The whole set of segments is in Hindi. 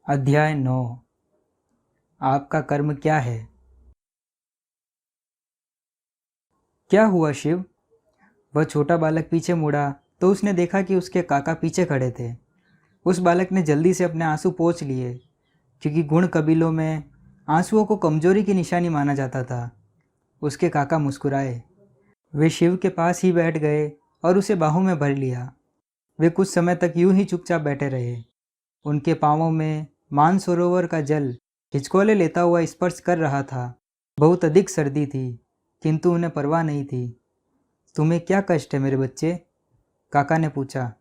अध्याय 9। आपका कर्म क्या है? क्या हुआ शिव? वह छोटा बालक पीछे मुड़ा तो उसने देखा कि उसके काका पीछे खड़े थे। उस बालक ने जल्दी से अपने आंसू पोंछ लिए, क्योंकि गुण कबीलों में आंसुओं को कमजोरी की निशानी माना जाता था। उसके काका मुस्कुराए। वे शिव के पास ही बैठ गए और उसे बाहों में भर लिया। वे कुछ समय तक यूं ही चुपचाप बैठे रहे। उनके पांवों में मानसरोवर का जल हिचकोले लेता हुआ स्पर्श कर रहा था। बहुत अधिक सर्दी थी, किंतु उन्हें परवाह नहीं थी। तुम्हें क्या कष्ट है मेरे बच्चे? काका ने पूछा।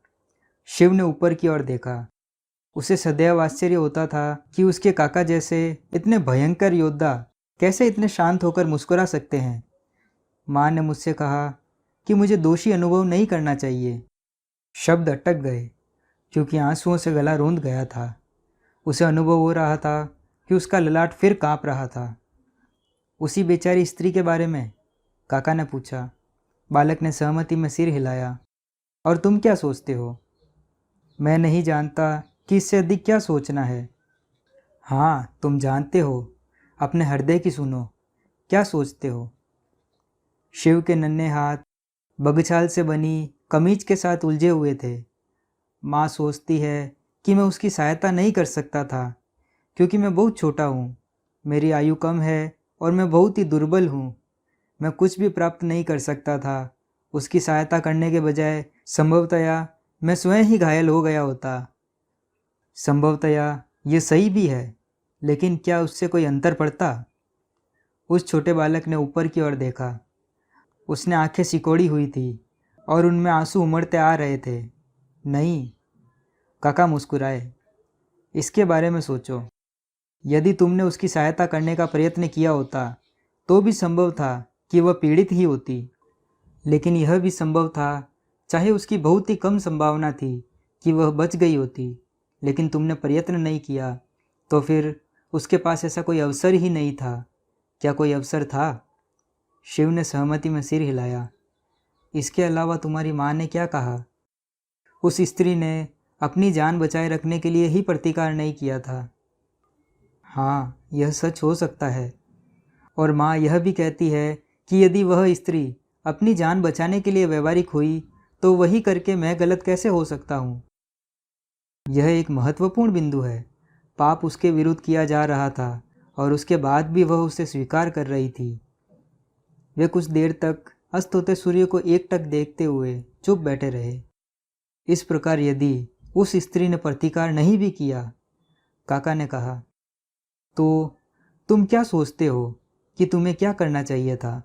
शिव ने ऊपर की ओर देखा। उसे सदैव आश्चर्य होता था कि उसके काका जैसे इतने भयंकर योद्धा कैसे इतने शांत होकर मुस्कुरा सकते हैं। माँ ने मुझसे कहा कि मुझे दोषी अनुभव नहीं करना चाहिए। शब्द अटक गए, क्योंकि आंसुओं से गला रूंध गया था। उसे अनुभव हो रहा था कि उसका ललाट फिर कांप रहा था। उसी बेचारी स्त्री के बारे में? काका ने पूछा। बालक ने सहमति में सिर हिलाया। और तुम क्या सोचते हो? मैं नहीं जानता कि इससे अधिक क्या सोचना है। हाँ, तुम जानते हो। अपने हृदय की सुनो। क्या सोचते हो? शिव के नन्हे हाथ बगछाल से बनी कमीज के साथ उलझे हुए थे। माँ सोचती है कि मैं उसकी सहायता नहीं कर सकता था, क्योंकि मैं बहुत छोटा हूँ। मेरी आयु कम है और मैं बहुत ही दुर्बल हूँ। मैं कुछ भी प्राप्त नहीं कर सकता था। उसकी सहायता करने के बजाय संभवतया मैं स्वयं ही घायल हो गया होता। संभवतया ये सही भी है, लेकिन क्या उससे कोई अंतर पड़ता? उस छोटे बालक ने ऊपर की ओर देखा। उसने आंखें सिकोड़ी हुई थी और उनमें आंसू उमड़ते आ रहे थे। नहीं, काका मुस्कुराए। इसके बारे में सोचो। यदि तुमने उसकी सहायता करने का प्रयत्न किया होता तो भी संभव था कि वह पीड़ित ही होती। लेकिन यह भी संभव था, चाहे उसकी बहुत ही कम संभावना थी, कि वह बच गई होती। लेकिन तुमने प्रयत्न नहीं किया, तो फिर उसके पास ऐसा कोई अवसर ही नहीं था। क्या कोई अवसर था? शिव ने सहमति में सिर हिलाया। इसके अलावा तुम्हारी माँ ने क्या कहा? उस स्त्री ने अपनी जान बचाए रखने के लिए ही प्रतिकार नहीं किया था। हाँ, यह सच हो सकता है। और माँ यह भी कहती है कि यदि वह स्त्री अपनी जान बचाने के लिए व्यवहारिक हुई, तो वही करके मैं गलत कैसे हो सकता हूँ? यह एक महत्वपूर्ण बिंदु है। पाप उसके विरुद्ध किया जा रहा था और उसके बाद भी वह उसे स्वीकार कर रही थी। वे कुछ देर तक अस्त होते सूर्य को एकटक देखते हुए चुप बैठे रहे। इस प्रकार यदि उस स्त्री ने प्रतिकार नहीं भी किया, काका ने कहा, तो तुम क्या सोचते हो कि तुम्हें क्या करना चाहिए था?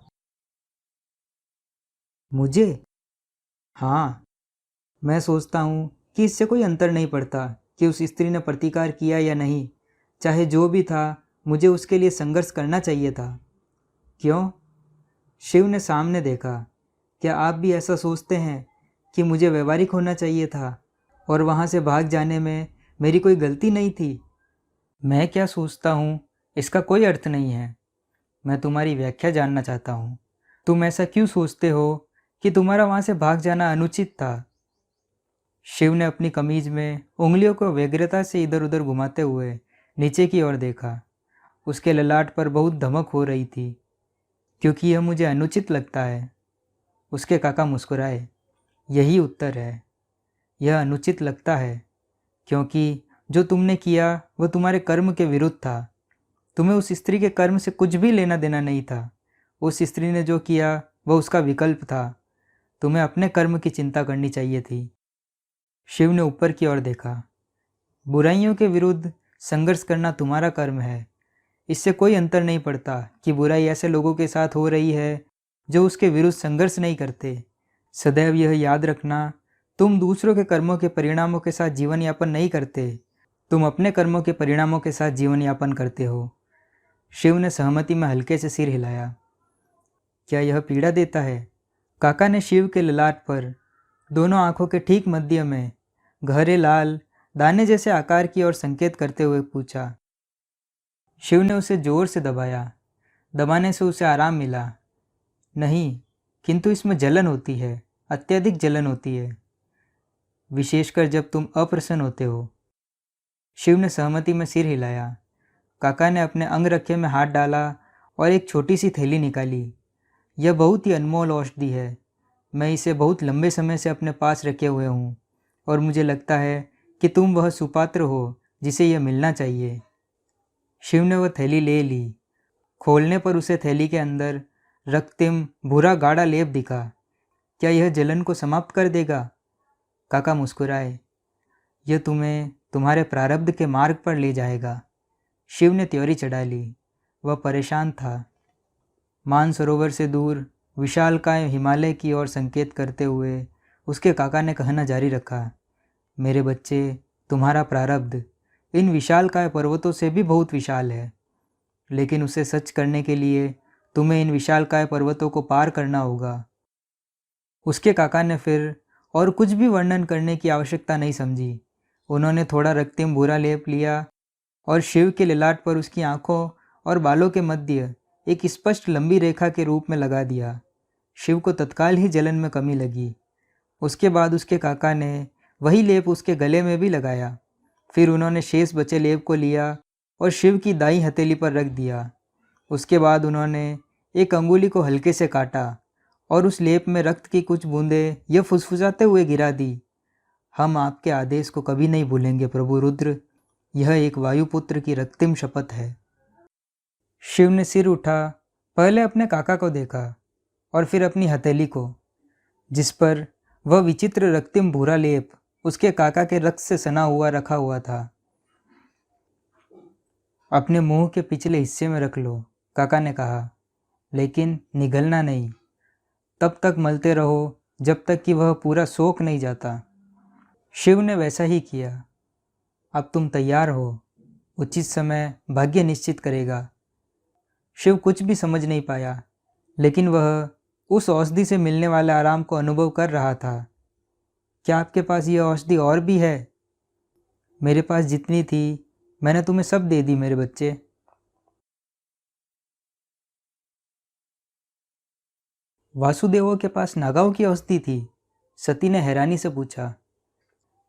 मुझे? हाँ, मैं सोचता हूँ कि इससे कोई अंतर नहीं पड़ता कि उस स्त्री ने प्रतिकार किया या नहीं। चाहे जो भी था, मुझे उसके लिए संघर्ष करना चाहिए था। क्यों? शिव ने सामने देखा। क्या आप भी ऐसा सोचते हैं कि मुझे व्यवहारिक होना चाहिए था और वहाँ से भाग जाने में मेरी कोई गलती नहीं थी? मैं क्या सोचता हूँ इसका कोई अर्थ नहीं है। मैं तुम्हारी व्याख्या जानना चाहता हूँ। तुम ऐसा क्यों सोचते हो कि तुम्हारा वहाँ से भाग जाना अनुचित था? शिव ने अपनी कमीज में उंगलियों को व्यग्रता से इधर उधर घुमाते हुए नीचे की ओर देखा। उसके ललाट पर बहुत धमक हो रही थी। क्योंकि यह मुझे अनुचित लगता है। उसके काका मुस्कुराए। यही उत्तर है। यह अनुचित लगता है, क्योंकि जो तुमने किया वह तुम्हारे कर्म के विरुद्ध था। तुम्हें उस स्त्री के कर्म से कुछ भी लेना देना नहीं था। उस स्त्री ने जो किया वह उसका विकल्प था। तुम्हें अपने कर्म की चिंता करनी चाहिए थी। शिव ने ऊपर की ओर देखा। बुराइयों के विरुद्ध संघर्ष करना तुम्हारा कर्म है। इससे कोई अंतर नहीं पड़ता कि बुराई ऐसे लोगों के साथ हो रही है जो उसके विरुद्ध संघर्ष नहीं करते। सदैव यह याद रखना, तुम दूसरों के कर्मों के परिणामों के साथ जीवन यापन नहीं करते। तुम अपने कर्मों के परिणामों के साथ जीवन यापन करते हो। शिव ने सहमति में हल्के से सिर हिलाया। क्या यह पीड़ा देता है? काका ने शिव के ललाट पर दोनों आंखों के ठीक मध्य में गहरे लाल दाने जैसे आकार की ओर संकेत करते हुए पूछा। शिव ने उसे जोर से दबाया। दबाने से उसे आराम मिला। नहीं, किंतु इसमें जलन होती है, अत्यधिक जलन होती है, विशेषकर जब तुम अप्रसन्न होते हो। शिव ने सहमति में सिर हिलाया। काका ने अपने अंगरखे में हाथ डाला और एक छोटी सी थैली निकाली। यह बहुत ही अनमोल औषधि है। मैं इसे बहुत लंबे समय से अपने पास रखे हुए हूँ और मुझे लगता है कि तुम वह सुपात्र हो जिसे यह मिलना चाहिए। शिव ने वह थैली ले ली। खोलने पर उसे थैली के अंदर रक्तिम भूरा गाढ़ा लेप दिखा। क्या यह जलन को समाप्त कर देगा? काका मुस्कुराए। यह तुम्हें तुम्हारे प्रारब्ध के मार्ग पर ले जाएगा। शिव ने त्योरी चढ़ा ली। वह परेशान था। मानसरोवर से दूर विशालकाय हिमालय की ओर संकेत करते हुए उसके काका ने कहना जारी रखा, मेरे बच्चे, तुम्हारा प्रारब्ध इन विशालकाय पर्वतों से भी बहुत विशाल है, लेकिन उसे सच करने के लिए तुम्हें इन विशालकाय पर्वतों को पार करना होगा। उसके काका ने फिर और कुछ भी वर्णन करने की आवश्यकता नहीं समझी। उन्होंने थोड़ा रक्तिम भूरा लेप लिया और शिव के ललाट पर उसकी आंखों और बालों के मध्य एक स्पष्ट लंबी रेखा के रूप में लगा दिया। शिव को तत्काल ही जलन में कमी लगी। उसके बाद उसके काका ने वही लेप उसके गले में भी लगाया। फिर उन्होंने शेष बचे लेप को लिया और शिव की दाईं हथेली पर रख दिया। उसके बाद उन्होंने एक अंगुली को हल्के से काटा और उस लेप में रक्त की कुछ बूंदें यह फुसफुसाते हुए गिरा दी। हम आपके आदेश को कभी नहीं भूलेंगे प्रभु रुद्र। यह एक वायुपुत्र की रक्तिम शपथ है। शिव ने सिर उठा, पहले अपने काका को देखा और फिर अपनी हथेली को, जिस पर वह विचित्र रक्तिम भूरा लेप उसके काका के रक्त से सना हुआ रखा हुआ था। अपने मुंह के पिछले हिस्से में रख लो, काका ने कहा, लेकिन निगलना नहीं। तब तक मलते रहो जब तक कि वह पूरा सोख नहीं जाता। शिव ने वैसा ही किया। अब तुम तैयार हो, उचित समय भाग्य निश्चित करेगा। शिव कुछ भी समझ नहीं पाया, लेकिन वह उस औषधि से मिलने वाले आराम को अनुभव कर रहा था। क्या आपके पास यह औषधि और भी है? मेरे पास जितनी थी मैंने तुम्हें सब दे दी मेरे बच्चे। वासुदेवों के पास नागाओं की औषधि थी? सती ने हैरानी से पूछा।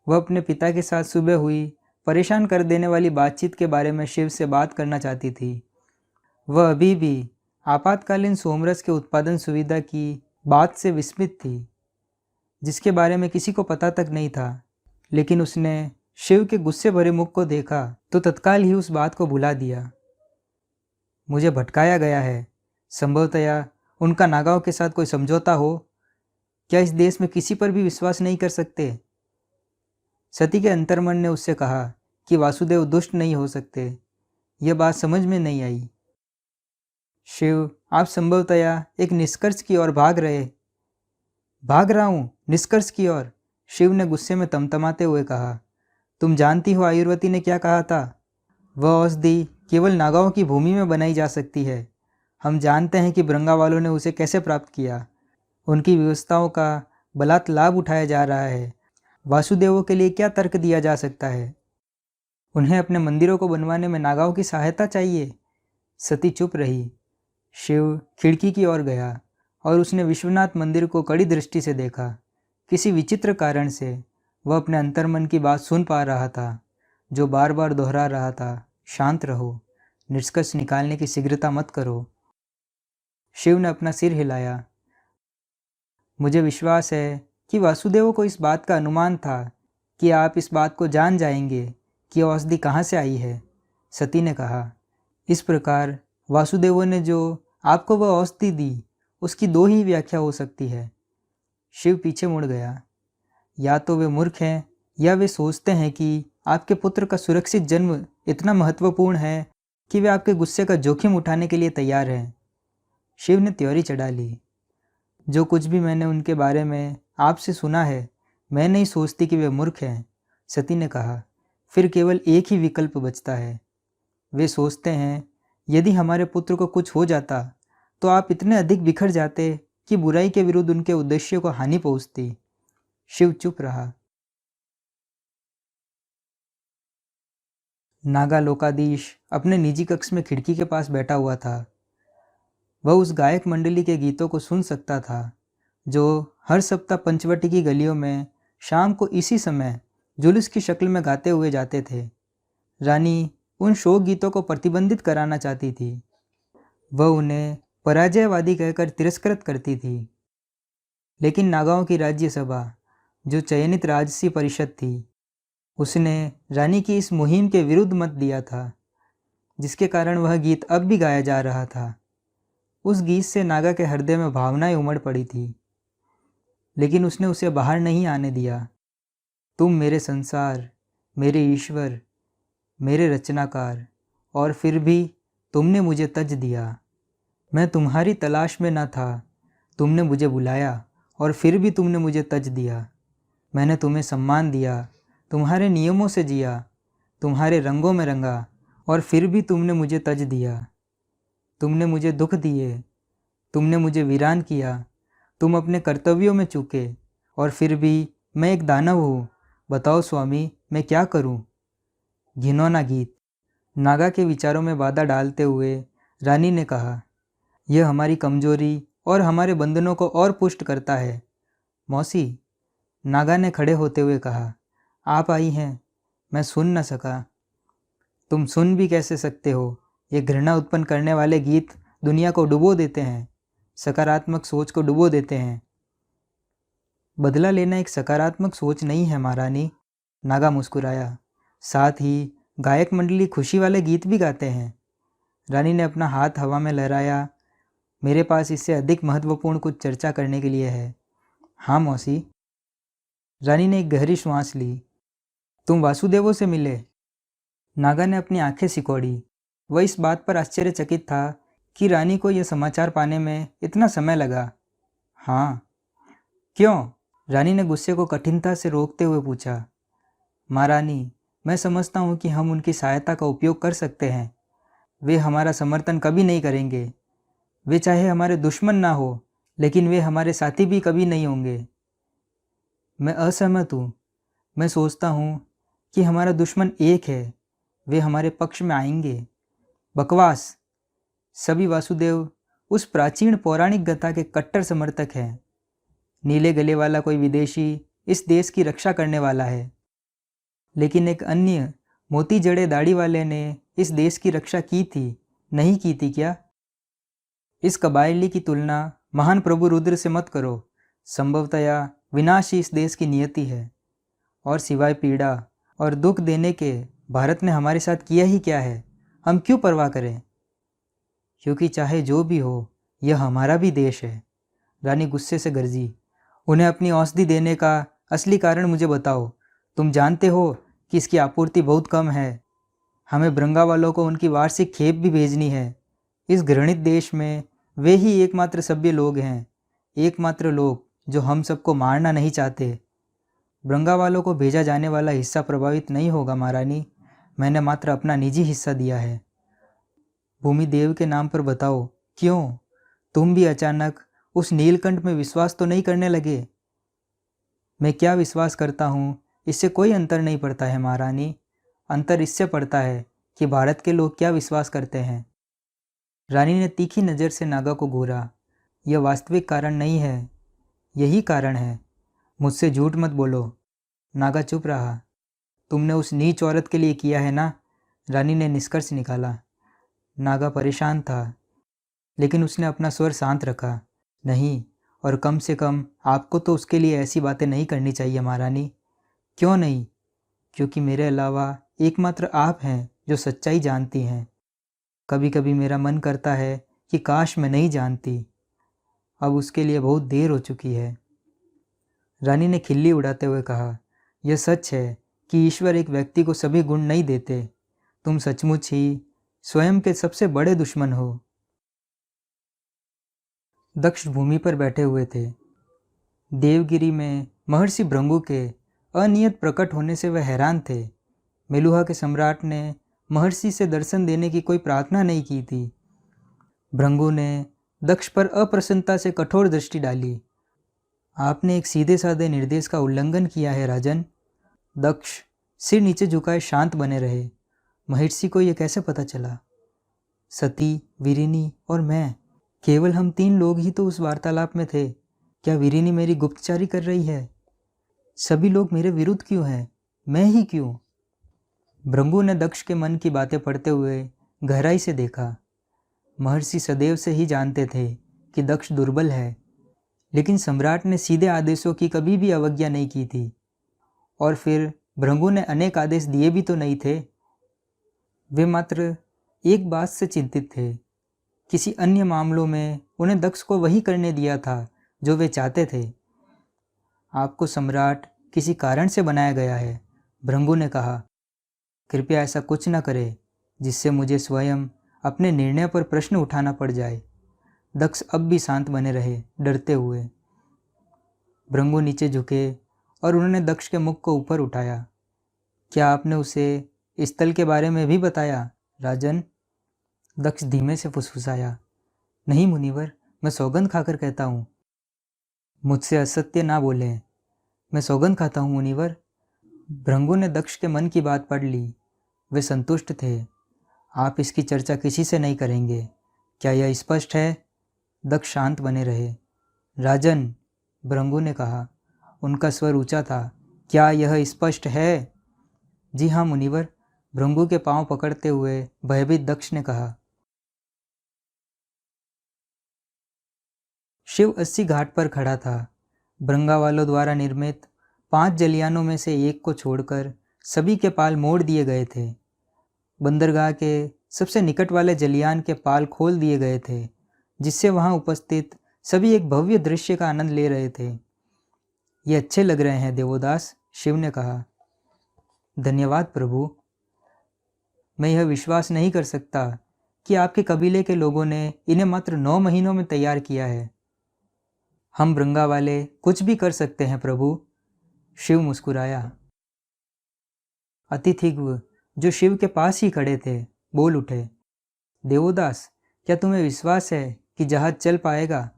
वह अपने पिता के साथ सुबह हुई परेशान कर देने वाली बातचीत के बारे में शिव से बात करना चाहती थी। वह अभी भी आपातकालीन सोमरस के उत्पादन सुविधा की बात से विस्मित थी, जिसके बारे में किसी को पता तक नहीं था। लेकिन उसने शिव के गुस्से भरे मुख को देखा तो तत्काल ही उस बात को भुला दिया। मुझे भटकाया गया है। संभवतया उनका नागाओं के साथ कोई समझौता हो। क्या इस देश में किसी पर भी विश्वास नहीं कर सकते? सती के अंतर्मन ने उससे कहा कि वासुदेव दुष्ट नहीं हो सकते। यह बात समझ में नहीं आई। शिव, आप संभवतया एक निष्कर्ष की ओर भाग रहा हूँ निष्कर्ष की ओर, शिव ने गुस्से में तमतमाते हुए कहा। तुम जानती हो आयुर्वती ने क्या कहा था? वह औषधि केवल नागाओं की भूमि में बनाई जा सकती है। हम जानते हैं कि ब्रंगा वालों ने उसे कैसे प्राप्त किया। उनकी व्यवस्थाओं का बलात् लाभ उठाया जा रहा है। वासुदेवों के लिए क्या तर्क दिया जा सकता है? उन्हें अपने मंदिरों को बनवाने में नागाओं की सहायता चाहिए। सती चुप रही। शिव खिड़की की ओर गया और उसने विश्वनाथ मंदिर को कड़ी दृष्टि से देखा। किसी विचित्र कारण से वह अपने अंतर्मन की बात सुन पा रहा था, जो बार बार दोहरा रहा था, शांत रहो, निष्कर्ष निकालने की शीघ्रता मत करो। शिव ने अपना सिर हिलाया। मुझे विश्वास है कि वासुदेवों को इस बात का अनुमान था कि आप इस बात को जान जाएंगे कि औषधि कहाँ से आई है, सती ने कहा। इस प्रकार वासुदेवों ने जो आपको वह औषधि दी, उसकी दो ही व्याख्या हो सकती है। शिव पीछे मुड़ गया। या तो वे मूर्ख हैं या वे सोचते हैं कि आपके पुत्र का सुरक्षित जन्म इतना महत्वपूर्ण है कि वे आपके गुस्से का जोखिम उठाने के लिए तैयार हैं। शिव ने त्योरी चढ़ा ली। जो कुछ भी मैंने उनके बारे में आपसे सुना है, मैं नहीं सोचती कि वे मूर्ख हैं, सती ने कहा। फिर केवल एक ही विकल्प बचता है। वे सोचते हैं यदि हमारे पुत्र को कुछ हो जाता तो आप इतने अधिक बिखर जाते कि बुराई के विरुद्ध उनके उद्देश्य को हानि पहुंचती। शिव चुप रहा। नागा लोकाधीश अपने निजी कक्ष में खिड़की के पास बैठा हुआ था। वह उस गायक मंडली के गीतों को सुन सकता था जो हर सप्ताह पंचवटी की गलियों में शाम को इसी समय जुलूस की शक्ल में गाते हुए जाते थे। रानी उन शोक गीतों को प्रतिबंधित कराना चाहती थी। वह उन्हें पराजयवादी कहकर तिरस्कृत करती थी। लेकिन नागाओं की राज्यसभा, जो चयनित राजसी परिषद थी, उसने रानी की इस मुहिम के विरुद्ध मत दिया था, जिसके कारण वह गीत अब भी गाया जा रहा था। उस गीत से नागा के हृदय में भावनाएं उमड़ पड़ी थी, लेकिन उसने उसे बाहर नहीं आने दिया। तुम मेरे संसार, मेरे ईश्वर, मेरे रचनाकार, और फिर भी तुमने मुझे तज दिया। मैं तुम्हारी तलाश में न था, तुमने मुझे बुलाया और फिर भी तुमने मुझे तज दिया। मैंने तुम्हें सम्मान दिया, तुम्हारे नियमों से जिया, तुम्हारे रंगों में रंगा, और फिर भी तुमने मुझे तज दिया। तुमने मुझे दुख दिए, तुमने मुझे वीरान किया, तुम अपने कर्तव्यों में चूके, और फिर भी मैं एक दानव हूँ। बताओ स्वामी, मैं क्या करूँ? घिनौना गीत। नागा के विचारों में बाधा डालते हुए रानी ने कहा, यह हमारी कमजोरी और हमारे बंधनों को और पुष्ट करता है। मौसी, नागा ने खड़े होते हुए कहा, आप आई हैं, मैं सुन न सका। तुम सुन भी कैसे सकते हो? ये घृणा उत्पन्न करने वाले गीत दुनिया को डुबो देते हैं, सकारात्मक सोच को डुबो देते हैं। बदला लेना एक सकारात्मक सोच नहीं है महारानी, नागा मुस्कुराया। साथ ही गायक मंडली खुशी वाले गीत भी गाते हैं। रानी ने अपना हाथ हवा में लहराया। मेरे पास इससे अधिक महत्वपूर्ण कुछ चर्चा करने के लिए है। हाँ मौसी। रानी ने एक गहरी श्वास ली। तुम वासुदेवों से मिले? नागा ने अपनी आंखें सिकोड़ी। वह इस बात पर आश्चर्यचकित था कि रानी को यह समाचार पाने में इतना समय लगा। हाँ। क्यों? रानी ने गुस्से को कठिनता से रोकते हुए पूछा। महारानी, मैं समझता हूँ कि हम उनकी सहायता का उपयोग कर सकते हैं। वे हमारा समर्थन कभी नहीं करेंगे। वे चाहे हमारे दुश्मन ना हो, लेकिन वे हमारे साथी भी कभी नहीं होंगे। मैं असहमत हूँ। मैं सोचता हूँ कि हमारा दुश्मन एक है। वे हमारे पक्ष में आएंगे। बकवास। सभी वासुदेव उस प्राचीन पौराणिक गाथा के कट्टर समर्थक हैं। नीले गले वाला कोई विदेशी इस देश की रक्षा करने वाला है, लेकिन एक अन्य मोती जड़े दाढ़ी वाले ने इस देश की रक्षा की थी, नहीं की थी क्या? इस कबायली की तुलना महान प्रभु रुद्र से मत करो। संभवतया विनाश ही इस देश की नियति है, और सिवाय पीड़ा और दुख देने के भारत ने हमारे साथ किया ही क्या है? हम क्यों परवाह करें? क्योंकि चाहे जो भी हो, यह हमारा भी देश है। रानी गुस्से से गरजी। उन्हें अपनी औषधि देने का असली कारण मुझे बताओ। तुम जानते हो कि इसकी आपूर्ति बहुत कम है। हमें भृंगा वालों को उनकी वार्षिक खेप भी भेजनी है। इस घृणित देश में वे ही एकमात्र सभ्य लोग हैं, एकमात्र लोग जो हम सबको मारना नहीं चाहते। भृंगा वालों को भेजा जाने वाला हिस्सा प्रभावित नहीं होगा महारानी। मैंने मात्र अपना निजी हिस्सा दिया है। भूमि देव के नाम पर बताओ, क्यों? तुम भी अचानक उस नीलकंठ में विश्वास तो नहीं करने लगे? मैं क्या विश्वास करता हूँ, इससे कोई अंतर नहीं पड़ता है महारानी। अंतर इससे पड़ता है कि भारत के लोग क्या विश्वास करते हैं। रानी ने तीखी नज़र से नागा को घूरा। यह वास्तविक कारण नहीं है, यही कारण है। मुझसे झूठ मत बोलो। नागा चुप रहा। तुमने उस नीच औरत के लिए किया है ना? रानी ने निष्कर्ष निकाला। नागा परेशान था, लेकिन उसने अपना स्वर शांत रखा। नहीं, और कम से कम आपको तो उसके लिए ऐसी बातें नहीं करनी चाहिए महारानी। क्यों नहीं? क्योंकि मेरे अलावा एकमात्र आप हैं जो सच्चाई जानती हैं। कभी कभी मेरा मन करता है कि काश मैं नहीं जानती। अब उसके लिए बहुत देर हो चुकी है। रानी ने खिल्ली उड़ाते हुए कहा, यह सच है कि ईश्वर एक व्यक्ति को सभी गुण नहीं देते। तुम सचमुच ही स्वयं के सबसे बड़े दुश्मन हो। दक्ष भूमि पर बैठे हुए थे। देवगिरी में महर्षि भृंगु के अनियत प्रकट होने से वह हैरान थे। मेलुहा के सम्राट ने महर्षि से दर्शन देने की कोई प्रार्थना नहीं की थी। भृंगु ने दक्ष पर अप्रसन्नता से कठोर दृष्टि डाली। आपने एक सीधे साधे निर्देश का उल्लंघन किया है राजन। दक्ष सिर नीचे झुकाए शांत बने रहे। महर्षि को यह कैसे पता चला? सती, वीरिनी और मैं, केवल हम 3 लोग ही तो उस वार्तालाप में थे। क्या वीरिनी मेरी गुप्तचारी कर रही है? सभी लोग मेरे विरुद्ध क्यों हैं? मैं ही क्यों? भृगु ने दक्ष के मन की बातें पढ़ते हुए गहराई से देखा। महर्षि सदैव से ही जानते थे कि दक्ष दुर्बल है, लेकिन सम्राट ने सीधे आदेशों की कभी भी अवज्ञा नहीं की थी। और फिर भृगु ने अनेक आदेश दिए भी तो नहीं थे। वे मात्र एक बात से चिंतित थे, किसी अन्य मामलों में उन्हें दक्ष को वही करने दिया था जो वे चाहते थे। आपको सम्राट किसी कारण से बनाया गया है, भृगु ने कहा। कृपया ऐसा कुछ न करे जिससे मुझे स्वयं अपने निर्णय पर प्रश्न उठाना पड़ जाए। दक्ष अब भी शांत बने रहे, डरते हुए। भृगु नीचे झुके और उन्होंने दक्ष के मुख को ऊपर उठाया। क्या आपने उसे इस स्थल के बारे में भी बताया, राजन? दक्ष धीमे से फुसफुसाया। नहीं मुनिवर, मैं सौगंध खाकर कहता हूँ। मुझसे असत्य ना बोलें, मैं सौगंध खाता हूँ मुनिवर। भृगु ने दक्ष के मन की बात पढ़ ली। वे संतुष्ट थे। आप इसकी चर्चा किसी से नहीं करेंगे, क्या यह स्पष्ट है? दक्ष शांत बने रहे। राजन, भृगु ने कहा। उनका स्वर ऊंचा था। क्या यह स्पष्ट है? जी हाँ मुनिवर, भृगु के पांव पकड़ते हुए भयभीत दक्ष ने कहा। शिव 80 घाट पर खड़ा था। भृंगा वालों द्वारा निर्मित 5 जलयानों में से एक को छोड़कर सभी के पाल मोड़ दिए गए थे। बंदरगाह के सबसे निकट वाले जलयान के पाल खोल दिए गए थे, जिससे वहां उपस्थित सभी एक भव्य दृश्य का आनंद ले रहे थे। ये अच्छे लग रहे हैं देवोदास, शिव ने कहा। धन्यवाद प्रभु। मैं यह विश्वास नहीं कर सकता कि आपके कबीले के लोगों ने इन्हें मात्र 9 महीनों में तैयार किया है। हम भृंगा वाले कुछ भी कर सकते हैं प्रभु, शिव मुस्कुराया। अतिथिगु, जो शिव के पास ही खड़े थे, बोल उठे। देवोदास, क्या तुम्हें विश्वास है कि जहाज चल पाएगा?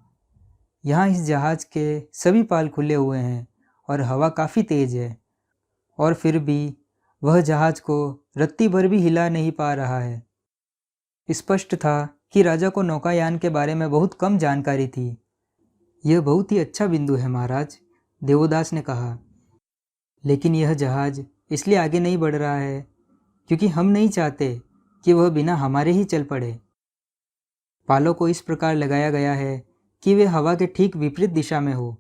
यहाँ इस जहाज के सभी पाल खुले हुए हैं और हवा काफ़ी तेज है, और फिर भी वह जहाज को रत्ती भर भी हिला नहीं पा रहा है। स्पष्ट था कि राजा को नौकायान के बारे में बहुत कम जानकारी थी। यह बहुत ही अच्छा बिंदु है महाराज, देवोदास ने कहा। लेकिन यह जहाज इसलिए आगे नहीं बढ़ रहा है क्योंकि हम नहीं चाहते कि वह बिना हमारे ही चल पड़े। पालों को इस प्रकार लगाया गया है कि वे हवा के ठीक विपरीत दिशा में हो।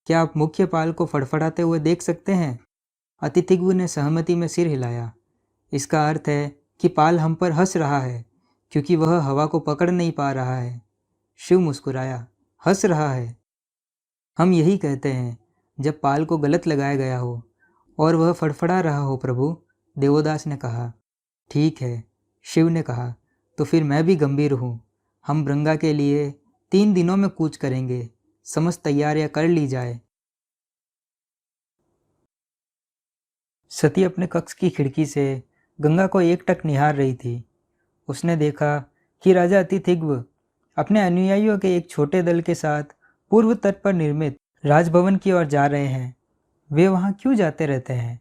क्या आप मुख्य पाल को फड़फड़ाते हुए देख सकते हैं? अतिथिगु ने सहमति में सिर हिलाया। इसका अर्थ है कि पाल हम पर हंस रहा है क्योंकि वह हवा को पकड़ नहीं पा रहा है। शिव मुस्कुराया। हंस रहा है? हम यही कहते हैं जब पाल को गलत लगाया गया हो और वह फड़फड़ा रहा हो प्रभु, देवोदास ने कहा। ठीक है, शिव ने कहा। तो फिर मैं भी गंभीर हूँ। हम भृंगा के लिए 3 दिनों में कूच करेंगे। समस्त तैयारियां कर ली जाए। सती अपने कक्ष की खिड़की से गंगा को एकटक निहार रही थी। उसने देखा कि राजा अतिथिग्व अपने अनुयायियों के एक छोटे दल के साथ पूर्व तट पर निर्मित राजभवन की ओर जा रहे हैं। वे वहां क्यों जाते रहते हैं?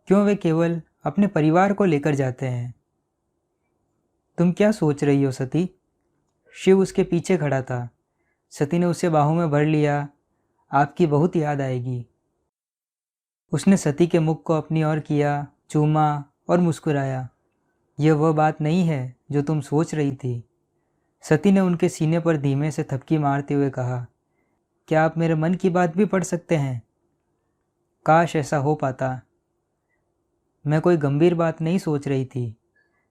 क्यों वे केवल अपने परिवार को लेकर जाते हैं? तुम क्या सोच रही हो सती? शिव उसके पीछे खड़ा था। सती ने उसे बाहों में भर लिया। आपकी बहुत याद आएगी। उसने सती के मुख को अपनी ओर किया, चूमा और मुस्कुराया। यह वह बात नहीं है जो तुम सोच रही थी। सती ने उनके सीने पर धीमे से थपकी मारते हुए कहा, क्या आप मेरे मन की बात भी पढ़ सकते हैं? काश ऐसा हो पाता। मैं कोई गंभीर बात नहीं सोच रही थी।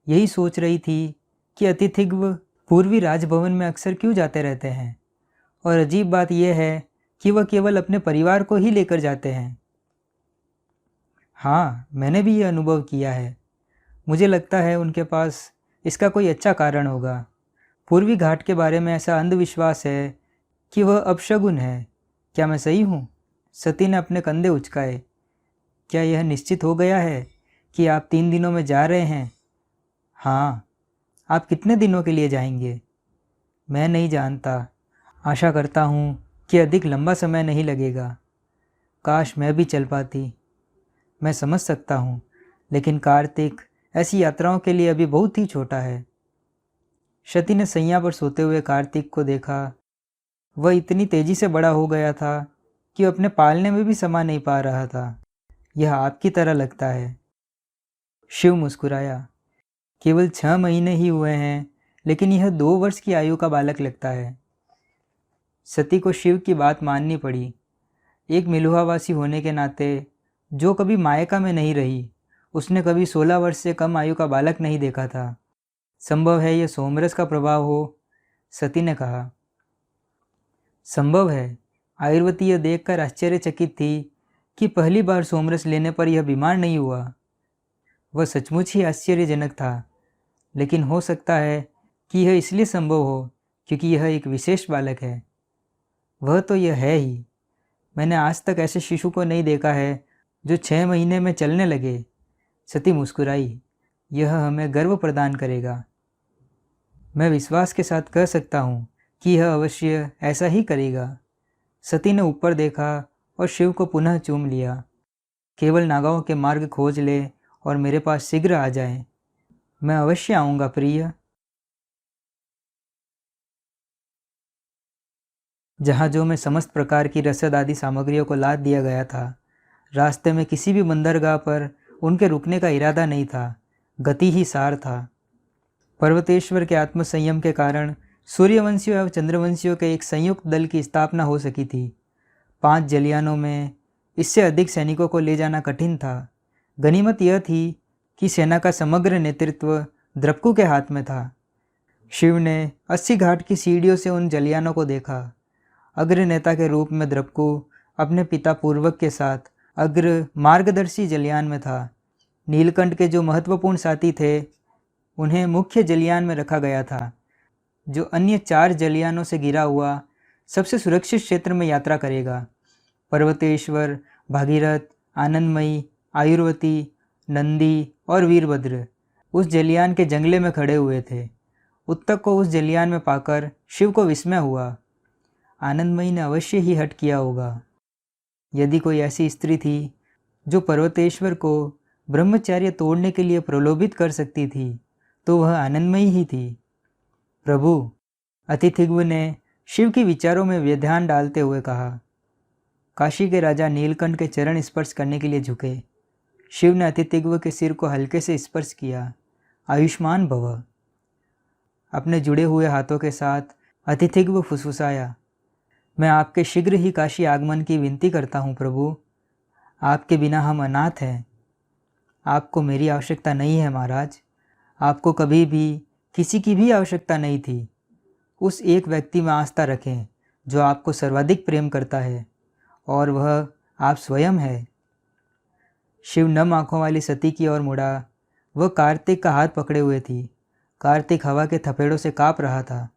यही सोच रही थी कि अतिथिग्व पूर्वी राजभवन में अक्सर क्यों जाते रहते हैं, और अजीब बात यह है कि वह केवल अपने परिवार को ही लेकर जाते हैं। हाँ, मैंने भी ये अनुभव किया है। मुझे लगता है उनके पास इसका कोई अच्छा कारण होगा। पूर्वी घाट के बारे में ऐसा अंधविश्वास है कि वह अपशगुन है। क्या मैं सही हूँ? सती ने अपने कंधे उचकाए। क्या यह निश्चित हो गया है कि आप 3 दिनों में जा रहे हैं? हाँ। आप कितने दिनों के लिए जाएंगे? मैं नहीं जानता। आशा करता हूँ कि अधिक लंबा समय नहीं लगेगा। काश मैं भी चल पाती। मैं समझ सकता हूँ, लेकिन कार्तिक ऐसी यात्राओं के लिए अभी बहुत ही छोटा है। सती ने सैया पर सोते हुए कार्तिक को देखा। वह इतनी तेजी से बड़ा हो गया था कि अपने पालने में भी समा नहीं पा रहा था। यह आपकी तरह लगता है। शिव मुस्कुराया। केवल 6 महीने ही हुए हैं, लेकिन यह 2 वर्ष की आयु का बालक लगता है। सती को शिव की बात माननी पड़ी। एक मिलुहावासी होने के नाते, जो कभी मायका में नहीं रही, उसने कभी 16 वर्ष से कम आयु का बालक नहीं देखा था। संभव है यह सोमरस का प्रभाव हो, सती ने कहा। संभव है। आयुर्वती यह देखकर आश्चर्यचकित थी कि पहली बार सोमरस लेने पर यह बीमार नहीं हुआ। वह सचमुच ही आश्चर्यजनक था, लेकिन हो सकता है कि यह इसलिए संभव हो क्योंकि यह एक विशेष बालक है। वह तो यह है ही। मैंने आज तक ऐसे शिशु को नहीं देखा है जो 6 महीने में चलने लगे। सती मुस्कुराई। यह हमें गर्व प्रदान करेगा। मैं विश्वास के साथ कह सकता हूँ कि यह अवश्य ऐसा ही करेगा। सती ने ऊपर देखा और शिव को पुनः चूम लिया। केवल नागाओं के मार्ग खोज ले और मेरे पास शीघ्र आ जाए। मैं अवश्य आऊँगा प्रिय। जहाज़ों में समस्त प्रकार की रसद आदि सामग्रियों को लाद दिया गया था। रास्ते में किसी भी बंदरगाह पर उनके रुकने का इरादा नहीं था। गति ही सार था। पर्वतेश्वर के आत्मसंयम के कारण सूर्यवंशियों एवं चंद्रवंशियों के एक संयुक्त दल की स्थापना हो सकी थी। 5 जलियानों में इससे अधिक सैनिकों को ले जाना कठिन था। गनीमत यह थी कि सेना का समग्र नेतृत्व द्रपकु के हाथ में था। शिव ने 80 घाट की सीढ़ियों से उन जलियानों को देखा। अग्र नेता के रूप में द्रपकु अपने पिता पूर्वक के साथ अग्र मार्गदर्शी जलियान में था। नीलकंठ के जो महत्वपूर्ण साथी थे, उन्हें मुख्य जलियान में रखा गया था, जो अन्य 4 जलियानों से घिरा हुआ सबसे सुरक्षित क्षेत्र में यात्रा करेगा। पर्वतेश्वर, भागीरथ, आनंदमयी, आयुर्वती, नंदी और वीरभद्र उस जलियान के जंगले में खड़े हुए थे। उत्तक को उस जलियान में पाकर शिव को विस्मय हुआ। आनंदमयी ने अवश्य ही हठ किया होगा। यदि कोई ऐसी स्त्री थी जो पर्वतेश्वर को ब्रह्मचर्य तोड़ने के लिए प्रलोभित कर सकती थी, तो वह आनंदमयी ही थी। प्रभु, अतिथिग्व ने शिव के विचारों में व्यध्यान डालते हुए कहा। काशी के राजा नीलकंठ के चरण स्पर्श करने के लिए झुके। शिव ने अतिथिग्व के सिर को हल्के से स्पर्श किया। आयुष्मान भव। अपने जुड़े हुए हाथों के साथ अतिथिग्व फुसफुसाया। मैं आपके शीघ्र ही काशी आगमन की विनती करता हूँ प्रभु। आपके बिना हम अनाथ हैं। आपको मेरी आवश्यकता नहीं है महाराज। आपको कभी भी किसी की भी आवश्यकता नहीं थी। उस एक व्यक्ति में आस्था रखें जो आपको सर्वाधिक प्रेम करता है, और वह आप स्वयं है। शिव नम आंखों वाली सती की ओर मुड़ा। वह कार्तिक का हाथ पकड़े हुए थी। कार्तिक हवा के थपेड़ों से काँप रहा था।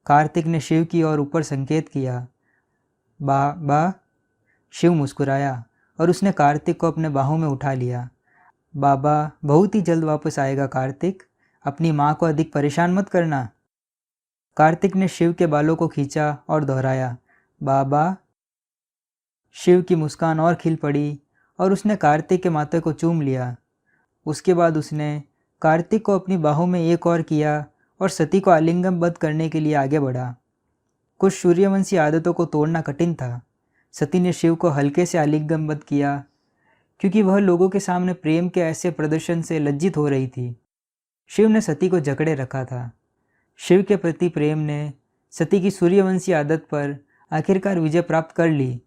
कार्तिक ने शिव की ओर ऊपर संकेत किया। बा। शिव मुस्कुराया और उसने कार्तिक को अपने बाहों में उठा लिया। बाबा बहुत ही जल्द वापस आएगा कार्तिक। अपनी माँ को अधिक परेशान मत करना। कार्तिक ने शिव के बालों को खींचा और दोहराया, बाबा। शिव की मुस्कान और खिल पड़ी और उसने कार्तिक के माथे को चूम लिया। उसके बाद उसने कार्तिक को अपनी बाहों में एक और किया और सती को आलिंगनबद्ध करने के लिए आगे बढ़ा। कुछ सूर्यवंशी आदतों को तोड़ना कठिन था। सती ने शिव को हल्के से आलिंगनबद्ध किया, क्योंकि वह लोगों के सामने प्रेम के ऐसे प्रदर्शन से लज्जित हो रही थी। शिव ने सती को जकड़े रखा था। शिव के प्रति प्रेम ने सती की सूर्यवंशी आदत पर आखिरकार विजय प्राप्त कर ली।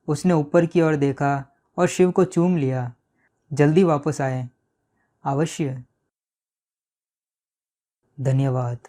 उसने ऊपर की ओर देखा और शिव को चूम लिया। जल्दी वापस आए। अवश्य। धन्यवाद।